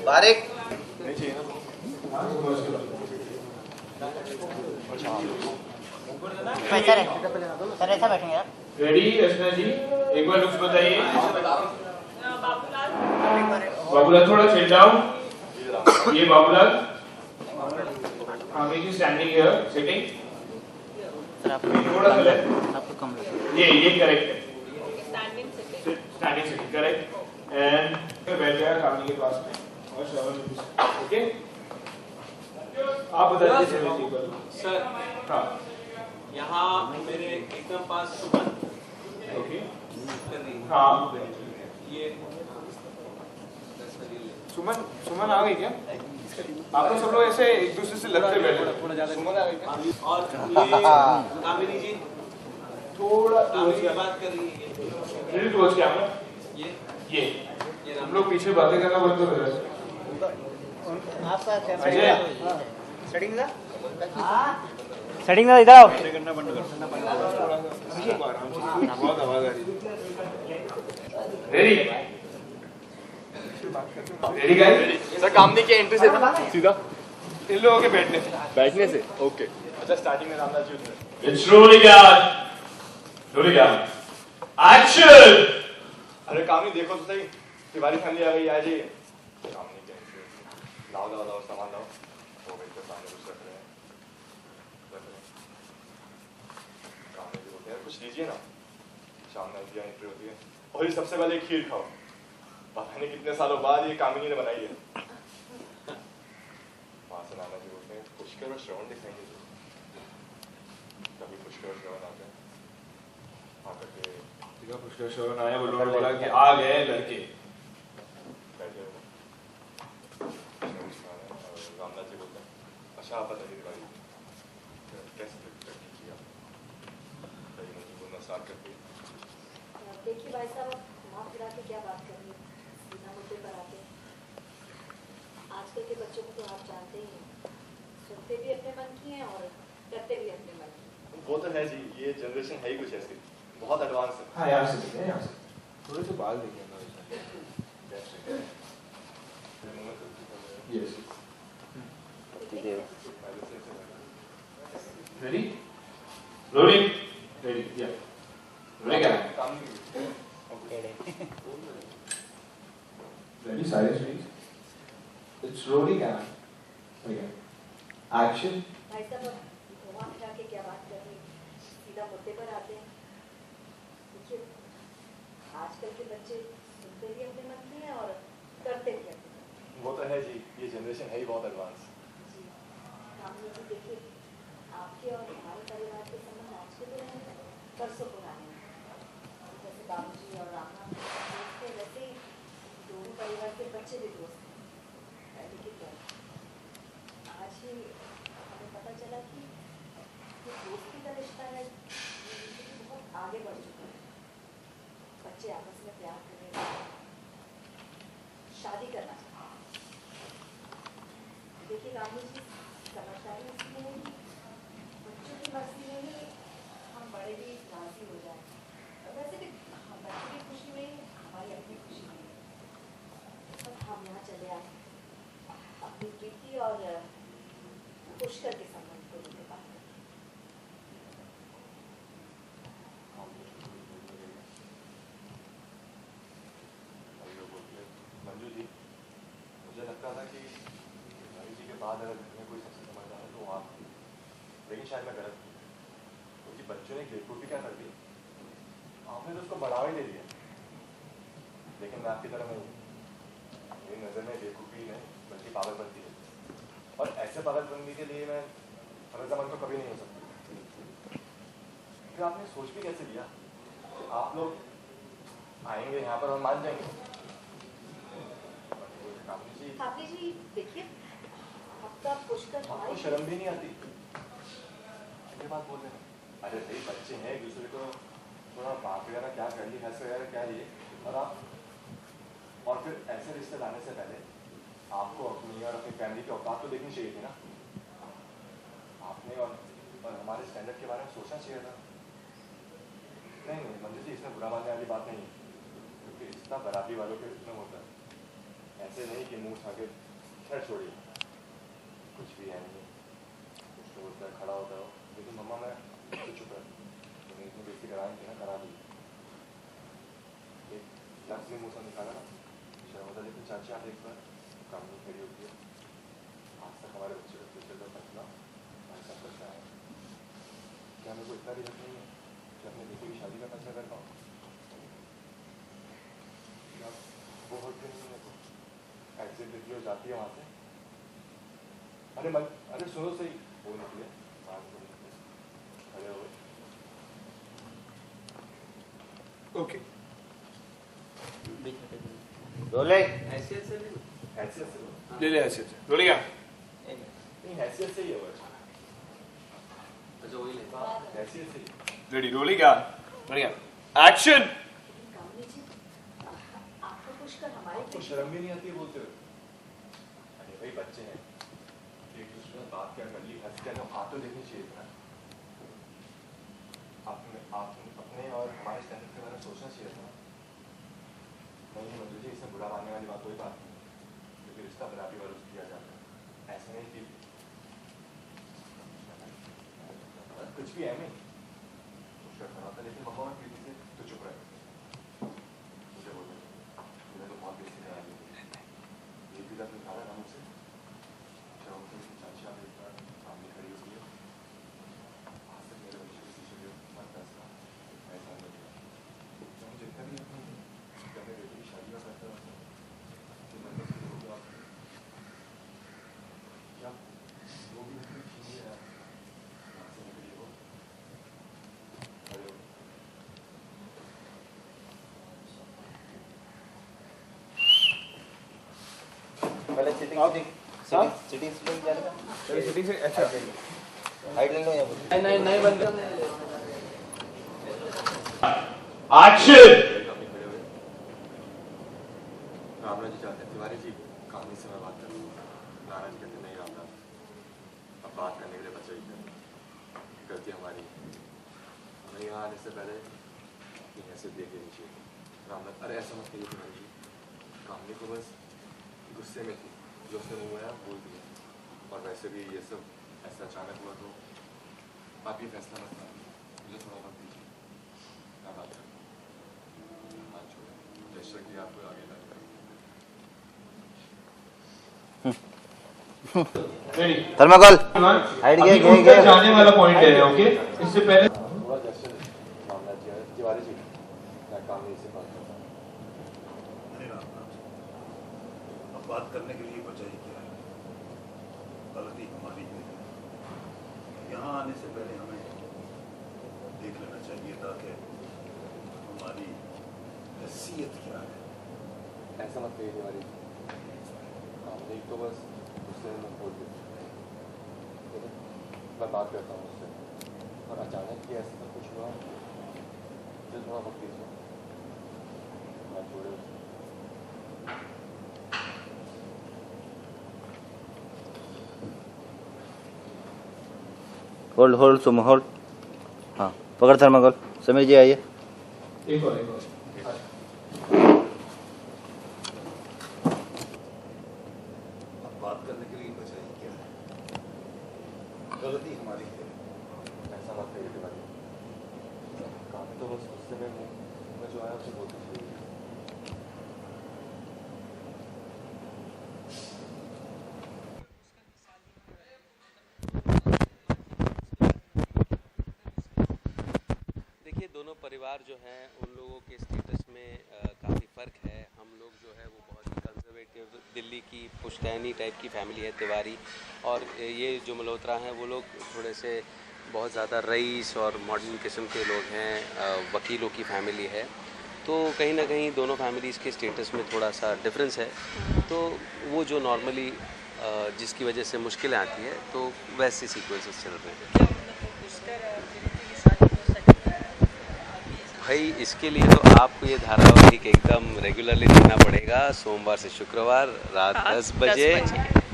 बारिक sir ऐसा बैठेंगे आप। रेडी रचना जी, एक बार लुक्स बताइए। बाबूलाल थोड़ा चिल डाउन। ये Babulal, making standing here, sitting. Sir थोड़ा सा लेफ्ट, आपको कम ये करेक्ट है। Standing sitting correct. एंड बैठ जाएगा कामनी के पास में और श्रवण। ओके, आप बताइए सर। हाँ, यहाँ मेरे एकदम पास सुमन। ओके, हाँ, ये सुमन आ गई क्या? आप लोग सब लोग ऐसे एक दूसरे से लगते बैठे, थोड़ा ज्यादा। सुमन आ गई क्या? और ये कामिनी जी थोड़ा कामिनी की बात कर रही है। रियल क्लोज क्या है? ये हम लोग पीछे बातें करना बंद कर रहे हैं। आपका क्या अजय, सेटिंग था? सेटिंग था, इधर आओ। करना बंद कर, बहुत आवाज आ रही है। Ready guys? सर कामनी की एंट्री से सीधा इन लोगों के बैठने से ओके। अच्छा स्टार्टिंग में रामदास जी उतरे। It's rolling out, action. अरे कामनी देखो तो सही, तिवारी फैमिली आ गई, आ जाइए। कामनी की एंट्री, लाओ सामान लाओ। हो गई तो सामने कुछ रख रहे हैं। कामनी जी बोलते हैं कुछ लीजिए ना, शाम में एंट्री होती है। और ये सबसे पहले खीर खाओ, पता नहीं कितने सालों बाद ये कामिनी ने बनाई है। वहां से नाना जी बोलते हैं पुष्कर और श्रवण दिखाई दे। कभी पुष्कर और श्रवण आते हैं, आकर के पुष्कर श्रवण आया, वो लोग बोला कि आ गए लड़के। बैठे हो। रामनाथ जी बोलते हैं अच्छा आप बताइए दिवाली कैसे किया? बोलना स्टार्ट करती है। देखिए भाई साहब, माफ करा के क्या बात करेंगे, सीधा मुद्दे पर आते। आजकल के बच्चों को तो आप जानते ही हैं, सुनते भी अपने मन की हैं और करते भी अपने मन की। वो तो है जी, ये जनरेशन है ही कुछ ऐसी, बहुत एडवांस है। हाँ यार से यहाँ से थोड़े से बाल देखें ना। यस, रेडी रोलिंग, रेडी या रोलिंग क्या? Ready, silence please. It's rolling out. Again. Action. भाई साहब, घुमा फिरा के क्या बात करनी, सीधा मुद्दे पर आते हैं। देखिए आजकल के बच्चे सुनते भी अपने मन की हैं और करते भी अपने मन की। वो तो है जी, ये जनरेशन है ही बहुत एडवांस। जी कामनी जी, देखिए आपके और हमारे परिवार के संबंध आज के तो नहीं, परसों पुराने हैं। जैसे बाबूजी और रामनाथ दोस्त थे, वैसे ही दोनों परिवार के बच्चे भी दोस्त हैं। लेकिन आज ही हमें पता चला कि जो दोस्ती का रिश्ता है ये बहुत आगे बढ़ चुका है। बच्चे आपस में प्यार करने लगे, शादी करना चाहते हैं। देखिए रामू जी, समझदारी इसलिए है कि बच्चों की मर्जी में ही हम बड़े भी राजी हो जाए। वैसे भी बच्चों की खुशी में ही हमारी अपनी खुशी में हम यहाँ चले आए अपनी प्रीति और पुष्कर के संबंध को लेकर बात करें। मंजू जी, मुझे लगता था कि तिवारी जी के बाद अगर घर में कोई सबसे समझदार है तो आप, लेकिन शायद मैं गलत हूँ, क्योंकि बच्चों ने बेवकूफ़ी क्या कर दी, आपने तो उसको बढ़ावा ही दे दिया। लेकिन मैं आपकी तरह नहीं हूँ, मेरी नज़र में बेवकूफ़ी नहीं बल्कि पागलपंती है, और ऐसे पागलपंती के लिए मैं रजामंद तो कभी नहीं हो सकती। फिर आपने सोच भी कैसे लिया आप लोग आएंगे यहाँ पर और मान जाएंगे? काफी जी देखिए, आपका पुष्कर आपको शर्म भी नहीं आती ये बात बोलने में? अरे भाई बच्चे हैं, एक दूसरे को थोड़ा बात वगैरह क्या कर ली, हंस वगैरह क्या लिए, और फिर ऐसे रिश्ते लाने से पहले आपको अपनी और अपनी फैमिली की औकात तो देखनी चाहिए थी ना। आपने और हमारे स्टैंडर्ड के बारे में सोचना चाहिए था। नहीं नहीं मंजू जी, इसमें बुरा मानने वाली बात नहीं है, क्योंकि रिश्ता बराबरी वालों के रिश्ते में होता है। ऐसे नहीं कि मुंह उठा के खैर छोड़िए, कुछ भी है नहीं, कुछ तो होता है, खड़ा होता है। लेकिन मम्मा मैं तो चुप है, तो इतनी बेइज्जती कराएंगे ना, करा दी। एक लफ्ज़ भी मुँह से निकाला ना शर्म होता। लेकिन चाची आप एक बार काम नहीं खड़ी होती है, आज तक हमारे बच्चे का फ्यूचर का फैसला हमारे साथ करता है। क्या मेरे को इतना भी हक नहीं है कि अपने बेटे की शादी का फैसला कर पाऊँ? वो होते नहीं है तो ऐसे बेटी हो जाती है वहाँ से। अरे सुनो सही, वो निकले बाहर को निकले, खड़े हो गए। ओके रोले हैसियत से भी हैसियत से ले ले ऐसे रोले क्या नहीं, हैसियत से ही है वो, अच्छा वही लेता हैसियत से ही। रेडी रोले क्या बढ़िया एक्शन। कामनी जी, आपको पुष्कर हमारे आपको शर्म भी नहीं आती बोलते हुए? अरे भाई बच्चे हैं, एक दूसरे में बात क्या कर ली, हंस क्या, आप तो देखनी चाहिए था। आप अपने और हमारे स्टैंडर्ड के बारे में सोचना चाहिए था। नहीं मंजू जी, इसमें बुरा मानने वाली बात कोई बात नहीं, क्योंकि रिश्ता बराबरी वालों से किया जाता है। ऐसे नहीं कि कुछ भी है नहीं उसका खड़ा था। लेकिन मम्मा और प्रीति से तो चुप रहे, मुझे बोले मुझे तो बहुत बेइज्जती करा दी। ये भी दर्द निकाला ना मुझसे, शर्म से चाची आप एक बार सामने खड़ी होती है। आज तक मेरे बच्चे के पीछे भी मत फैसला ऐसा नहीं किया। मैं जितना भी अपनी अपने बेटे की शादी का फैसला होता तो मैं तो होगा क्या वो भी अपनी चीज़ें है यहाँ से निकली हो। पहले सिटिंग सिटिंग जाएगा सिटिंग से अच्छा हाइट ले लो या नहीं बंद कर एक्शन। काफी खड़े हुए। रामराज जी चाहते हैं तिवारी जी कहानी से मैं बात करूँ। नाराज जी कहते नहीं रामराज, अब बात करने के लिए बच्चे ही गलती हमारी। हमें यहाँ आने से पहले अपनी हैसियत देख लेनी चाहिए। रामराज अरे ऐसा मत कहिए तिवारी जी, कामनी को बस गुस्से में थी, जो उसने मुँह आया बोल दिया। और वैसे भी ये सब ऐसा अचानक हुआ तो आप ये फैसला मत करिए, मुझे थोड़ा वक्त दीजिए, मैं बात करूँ। हाथ छोड़े, जैसा कि आपको आगे रेडी थर्माकोल हाइट अभी गए उस पर जाने वाला पॉइंट है। ओके इससे पहले थोड़ा जैसे मामला किया है तिवारी जी, मैं कामनी से बात करता हूँ। अरे रामनाथ, अब बात करने के लिए वजह ही क्या है? गलती हमारी है। यहाँ आने से पहले हमें देख लेना चाहिए था कि हमारी हैसियत क्या है। ऐसा मत कहिए तिवारी जी, कामनी तो बस गुस्से में बोल देती है। मैं बात करता हूँ उससे, और अचानक ही ऐसा कुछ हुआ, मुझे थोड़ा वक्त दीजिए, मैं छोड़े उसे। होल्ड होल्ड सुम होल्ड हाँ पकड़ थर्माकोल। समीर जी आइए। एक और अब बात करने के लिए वजह ही क्या है? गलती हमारी है। ऐसा मत कहिए तिवारी, कामनी तो बस गुस्से में मुँह में जो आया उसे बोलती थी। देखिए दोनों परिवार जो हैं उन लोगों के स्टेटस में काफ़ी फ़र्क है। हम लोग जो है वो बहुत ही कंजर्वेटिव दिल्ली की पुश्तैनी टाइप की फैमिली है तिवारी, और ये जो मल्होत्रा हैं वो लोग थोड़े से बहुत ज़्यादा रईस और मॉडर्न किस्म के लोग हैं, वकीलों की फैमिली है। तो कहीं ना कहीं दोनों फैमिलीज़ के स्टेटस में थोड़ा सा डिफरेंस है। तो वो जो नॉर्मली जिसकी वजह से मुश्किलें आती है, तो वैसे सीक्वेंसेस चल रहे हैं। भाई इसके लिए तो आपको ये धारावाहिक एकदम रेगुलरली देखना पड़ेगा, सोमवार से शुक्रवार रात 10 बजे।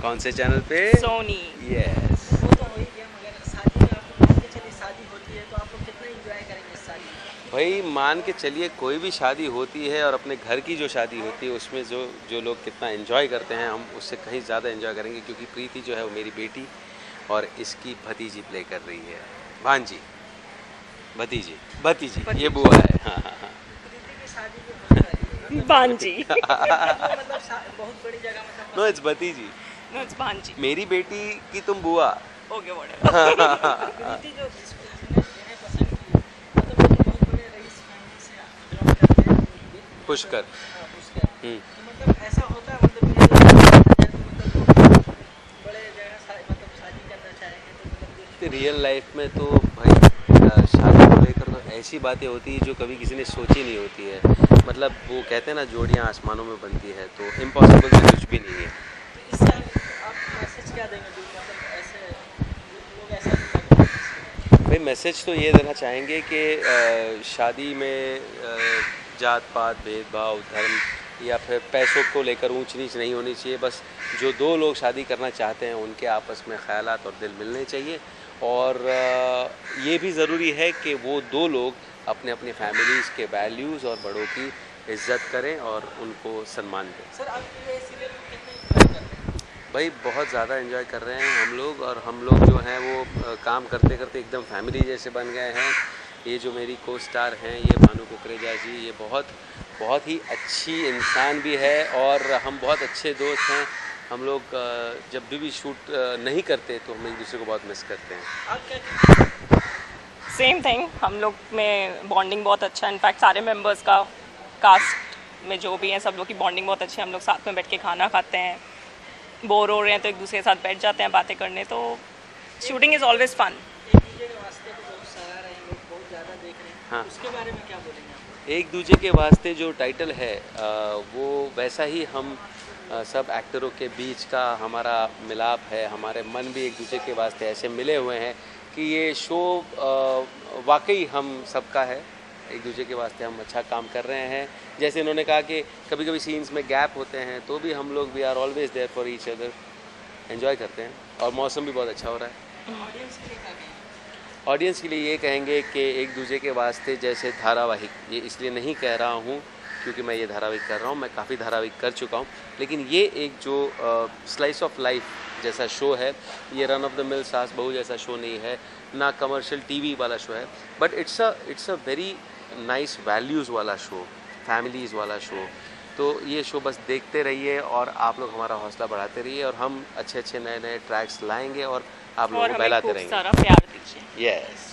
कौन से चैनल पे? सोनी। यस। वो तो हो ही गया, मगर शादी में आपको मान के चलिए शादी होती है तो आप लोग कितना एंजॉय करेंगे इस शादी में? भाई मान के चलिए कोई भी शादी होती है और अपने घर की जो शादी होती है उसमें जो लोग कितना एंजॉय करते हैं हम उससे कहीं ज़्यादा एंजॉय करेंगे, क्योंकि प्रीति जो है वो मेरी बेटी और इसकी भतीजी प्ले कर रही है। भांजी, भतीजी ये बुआ है। हाँ हाँ हाँ भांजी। बहुत बड़ी जगह मतलब नो इट्स भतीजी, नो इट्स भांजी। मेरी बेटी की तुम बुआ। Okay whatever. प्रीति जो जिन्हें पसंद की मतलब वो तो बहुत बड़े रईस फैमिली से बिलोंग करते हैं। पुष्कर। पुष्कर। तो मतलब ऐसा होता है मतलब बड़े जगह मतलब शादी करना चाहेंगे तो मतलब रियल लाइफ में तो भाई शादी को लेकर तो ऐसी बातें होती है जो कभी किसी ने सोची नहीं होती है। मतलब वो कहते हैं ना जोड़ियाँ आसमानों में बनती है, तो इम्पॉसिबल तो कुछ भी नहीं है। तो इससे आप मैसेज क्या देंगे जो मतलब ऐसे लोग ऐसा नहीं करते? भाई मैसेज तो ये देना चाहेंगे कि शादी में जात पात भेदभाव धर्म या फिर पैसों को लेकर ऊंच नीच नहीं होनी चाहिए। बस जो दो लोग शादी करना चाहते हैं उनके आपस में ख्यालात और दिल मिलने चाहिए, और ये भी ज़रूरी है कि वो दो लोग अपने अपने फैमिलीज़ के वैल्यूज़ और बड़ों की इज़्ज़त करें और उनको सम्मान दें। सर आप ये सीरियल को कितने enjoy कर रहे हैं? भाई बहुत ज़्यादा एंजॉय कर रहे हैं हम लोग, और हम लोग जो हैं वो काम करते करते एकदम फैमिली जैसे बन गए हैं। ये जो मेरी को स्टार हैं ये भानु कुकरेजा जी, ये बहुत ही अच्छी इंसान भी है और हम बहुत अच्छे दोस्त हैं। हम लोग जब भी शूट नहीं करते तो हम एक दूसरे को बहुत मिस करते हैं। आप क्या सेम थिंग, हम लोग में बॉन्डिंग बहुत अच्छा है। इनफैक्ट सारे मेंबर्स का कास्ट में जो भी हैं सब लोग की बॉन्डिंग बहुत अच्छी है। हम लोग साथ में बैठ के खाना खाते हैं, बोर हो रहे हैं तो एक दूसरे के साथ बैठ जाते हैं बातें करने। तो शूटिंग इज़ ऑलवेज फन। एक दूसरे के वास्ते को बहुत सराह रहे हैं, लोग बहुत ज़्यादा देख रहे हैं। हाँ। उसके बारे में क्या बोलेंगे आप? एक दूसरे के वास्ते जो टाइटल है वो वैसा ही हम सब एक्टरों के बीच का हमारा मिलाप है। हमारे मन भी एक दूसरे के वास्ते ऐसे मिले हुए हैं कि ये शो वाकई हम सबका है। एक दूसरे के वास्ते हम अच्छा काम कर रहे हैं। जैसे इन्होंने कहा कि कभी कभी सीन्स में गैप होते हैं तो भी हम लोग we are always there for each other, enjoy करते हैं। और मौसम भी बहुत अच्छा हो रहा है। ऑडियंस के लिए क्या कहेंगे? ऑडियंस के लिए ये कहेंगे कि एक दूसरे के वास्ते जैसे धारावाहिक, ये इसलिए नहीं कह रहा हूँ क्योंकि मैं ये धारावाहिक कर रहा हूँ, मैं काफ़ी धारावाहिक कर चुका हूँ, लेकिन ये एक जो स्लाइस ऑफ लाइफ जैसा शो है, ये रन ऑफ द मिल सास बहू जैसा शो नहीं है, ना कमर्शियल टीवी वाला शो है, but it's a very nice values वाला शो, फैमिलीज़ वाला शो। तो ये शो बस देखते रहिए और आप लोग हमारा हौसला बढ़ाते रहिए, और हम अच्छे अच्छे नए नए ट्रैक्स लाएंगे और आप लोगों को बहलाते रहेंगे। सारा प्यार दीजिए। यस।